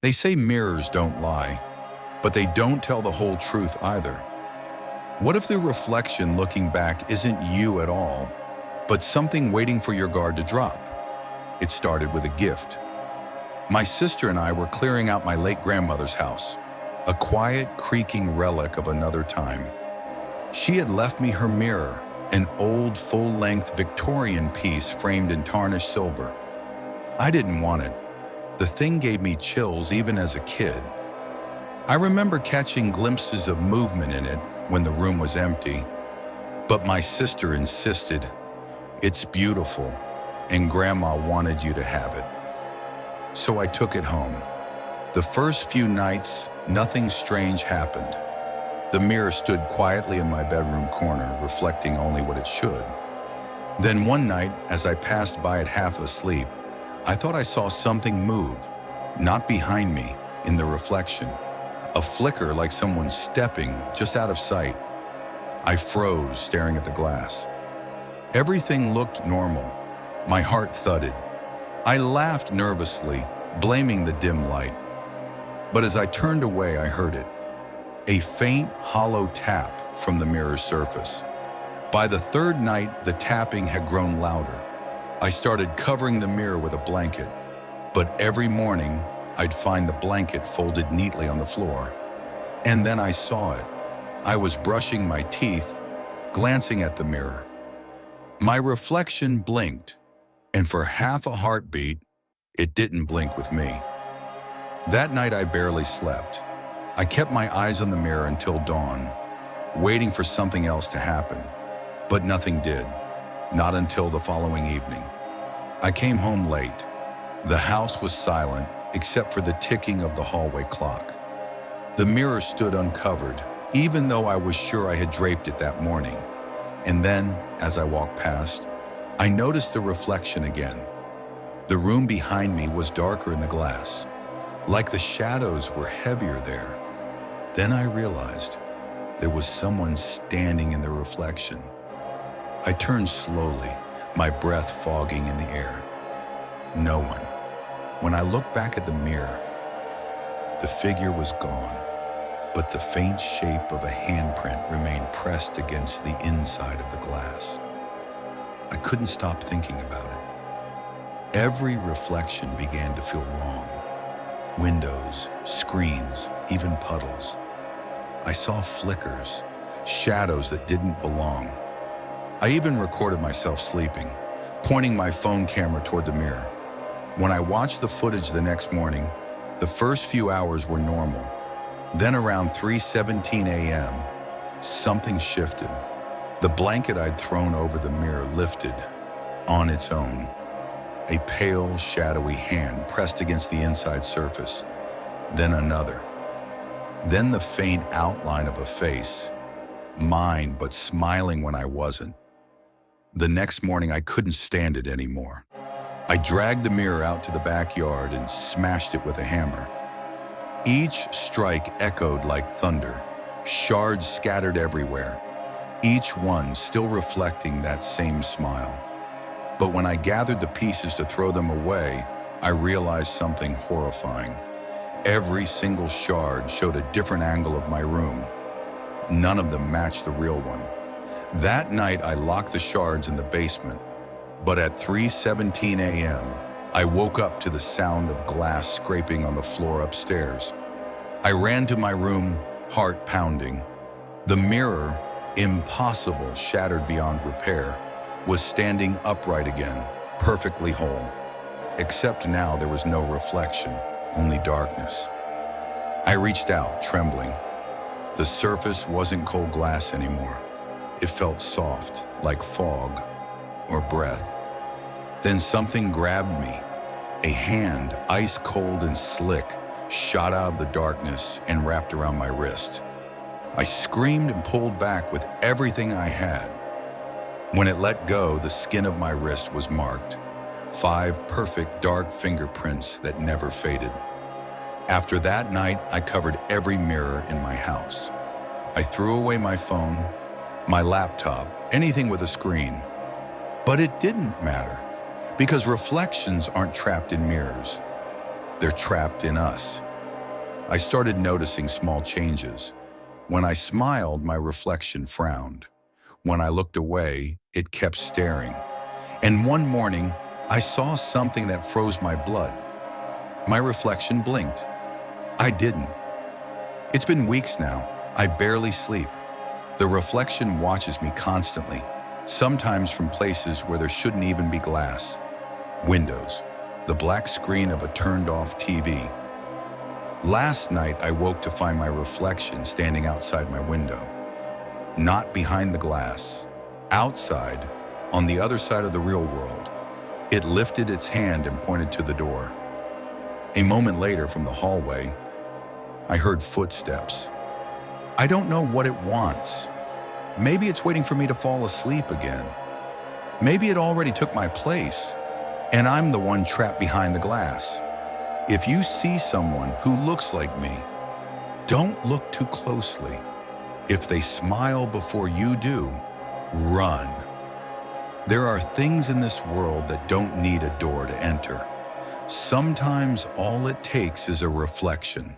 They say mirrors don't lie, but they don't tell the whole truth either. What if the reflection looking back isn't you at all, but something waiting for your guard to drop? It started with a gift. My sister and I were clearing out my late grandmother's house, a quiet, creaking relic of another time. She had left me her mirror, an old, full-length Victorian piece framed in tarnished silver. I didn't want it. The thing gave me chills even as a kid. I remember catching glimpses of movement in it when the room was empty, but my sister insisted, "It's beautiful, and Grandma wanted you to have it." So I took it home. The first few nights, nothing strange happened. The mirror stood quietly in my bedroom corner, reflecting only what it should. Then one night, as I passed by it half asleep, I thought I saw something move, not behind me, in the reflection. A flicker like someone stepping just out of sight. I froze, staring at the glass. Everything looked normal. My heart thudded. I laughed nervously, blaming the dim light. But as I turned away, I heard it. A faint, hollow tap from the mirror's surface. By the third night, the tapping had grown louder. I started covering the mirror with a blanket, but every morning, I'd find the blanket folded neatly on the floor. And then I saw it. I was brushing my teeth, glancing at the mirror. My reflection blinked, and for half a heartbeat, it didn't blink with me. That night, I barely slept. I kept my eyes on the mirror until dawn, waiting for something else to happen. But nothing did, not until the following evening. I came home late. The house was silent, except for the ticking of the hallway clock. The mirror stood uncovered, even though I was sure I had draped it that morning. And then, as I walked past, I noticed the reflection again. The room behind me was darker in the glass, like the shadows were heavier there. Then I realized there was someone standing in the reflection. I turned slowly, my breath fogging in the air. No one. When I looked back at the mirror, the figure was gone, but the faint shape of a handprint remained pressed against the inside of the glass. I couldn't stop thinking about it. Every reflection began to feel wrong. Windows, screens, even puddles. I saw flickers, shadows that didn't belong. I even recorded myself sleeping, pointing my phone camera toward the mirror. When I watched the footage the next morning, the first few hours were normal. Then around 3:17 a.m., something shifted. The blanket I'd thrown over the mirror lifted on its own. A pale, shadowy hand pressed against the inside surface, then another. Then the faint outline of a face, mine but smiling when I wasn't. The next morning, I couldn't stand it anymore. I dragged the mirror out to the backyard and smashed it with a hammer. Each strike echoed like thunder, shards scattered everywhere, each one still reflecting that same smile. But when I gathered the pieces to throw them away, I realized something horrifying. Every single shard showed a different angle of my room. None of them matched the real one. That night, I locked the shards in the basement, but at 3:17 a.m., I woke up to the sound of glass scraping on the floor upstairs. I ran to my room, heart pounding. The mirror, impossible, shattered beyond repair, was standing upright again, perfectly whole. Except now there was no reflection, only darkness. I reached out, trembling. The surface wasn't cold glass anymore. It felt soft, like fog or breath. Then something grabbed me. A hand, ice cold and slick, shot out of the darkness and wrapped around my wrist. I screamed and pulled back with everything I had. When it let go, the skin of my wrist was marked. 5 perfect dark fingerprints that never faded. After that night, I covered every mirror in my house. I threw away my phone, my laptop, anything with a screen. But it didn't matter, because reflections aren't trapped in mirrors. They're trapped in us, I started noticing small changes. When I smiled, my reflection frowned. When I looked away, it kept staring. And one morning, I saw something that froze my blood. My reflection blinked. I didn't. It's been weeks now. I barely sleep. The reflection watches me constantly, sometimes from places where there shouldn't even be glass. Windows, the black screen of a turned-off TV. Last night, I woke to find my reflection standing outside my window. Not behind the glass. Outside, on the other side of the real world. It lifted its hand and pointed to the door. A moment later, from the hallway, I heard footsteps. I don't know what it wants. Maybe it's waiting for me to fall asleep again. Maybe it already took my place, and I'm the one trapped behind the glass. If you see someone who looks like me, don't look too closely. If they smile before you do, run. There are things in this world that don't need a door to enter. Sometimes all it takes is a reflection.